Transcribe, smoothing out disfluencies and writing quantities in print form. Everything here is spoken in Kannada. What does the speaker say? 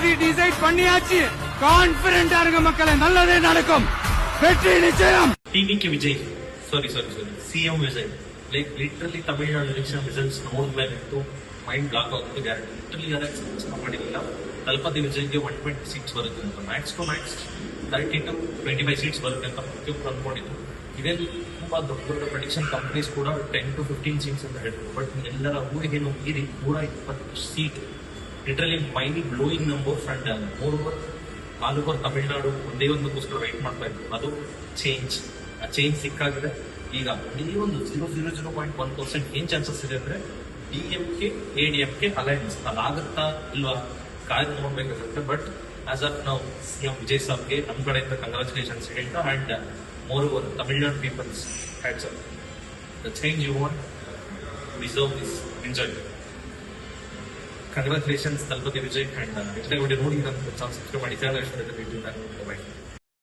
ஆல்ரெடி டிசைட் பண்ணியாச்சு. கான்பிடென்டா இருங்க மக்களே, நல்லதே நடக்கும். வெற்றி நிச்சயம். டிவிக்கு Vijay sorry CM Vijay like literally Tamil Nadu election results ನೋಡಿದ್ಮೇಲೆ ಮೈಂಡ್ ಬ್ಲಾಕ್ ಆಗುತ್ತೆ ಗ್ಯಾರಂಟಿ. ಲಿಟ್ರಲಿ ಎಲೆಕ್ಷನ್ಸ್ ಮಾಡಿರಲಿಲ್ಲ. ತಲಪತಿ ವಿಜಯ್ಗೆ 120 ಸೀಟ್ಸ್ ಬರುತ್ತೆ ಅಂತ, max to max 30 to 25 seats ಬರುತ್ತೆ ಅಂತ ಪ್ರತಿಯೊಬ್ಬರು ಅನ್ಕೊಂಡಿದ್ರು. ಇದೇನು ತುಂಬಾ ದೊಡ್ಡ ದೊಡ್ಡ ಪ್ರೊಡಿಕ್ಷನ್ ಕಂಪನೀಸ್ ಕೂಡ 10 to 15 ಸೀಟ್ಸ್ ಅಂತ ಹೇಳಿದ್ರು. ಬಟ್ ಎಲ್ಲರ ಊರಿಗೇನು ಮೀರಿ 120 seat, literally mind blowing number. Front moreover all over Tamil Nadu ಒಂದೇ ಒಂದಕ್ಕೋಸ್ಕರ ವೆಯ್ಟ್ ಮಾಡ್ತಾ ಇದ್ರು. ಅದು ಆ ಚೇಂಜ್ ಸಿಕ್ಕಾಗಿದೆ. ಈಗ ಒಂದೇ ಒಂದು 0.1% ಏನ್ ಚಾನ್ಸಸ್ ಇದೆ ಅಂದ್ರೆ DMK ADMK ಅಲೈನ್ಸ್ ಅದಾಗುತ್ತಾ ಇಲ್ವಾ ಕಾಯ್ದು ನೋಡ್ಬೇಕಾಗುತ್ತೆ. ಬಟ್ ಆಸ್ ಆಫ್ ನಾವು ಸಿಎಂ ವಿಜಯ್ ಸಾಬ್ಗೆ ನಮ್ಮ ಕಡೆಯಿಂದ ಕಂಗ್ರಾಚುಲೇಷನ್ಸ್ ಹೇಳ್ತಾ, and moreover Tamil Nadu peoples hats up. The change you want, deserve this, enjoy. Congratulations Thalapathy Vijay. And ಎಷ್ಟೇ ವಿಡಿಯೋ ನೋಡಿ ಸಬ್ಸ್ಕ್ರೈಬ್ ಮಾಡಿ, ಚಾನಲ್ ಇಷ್ಟ ಬೈ.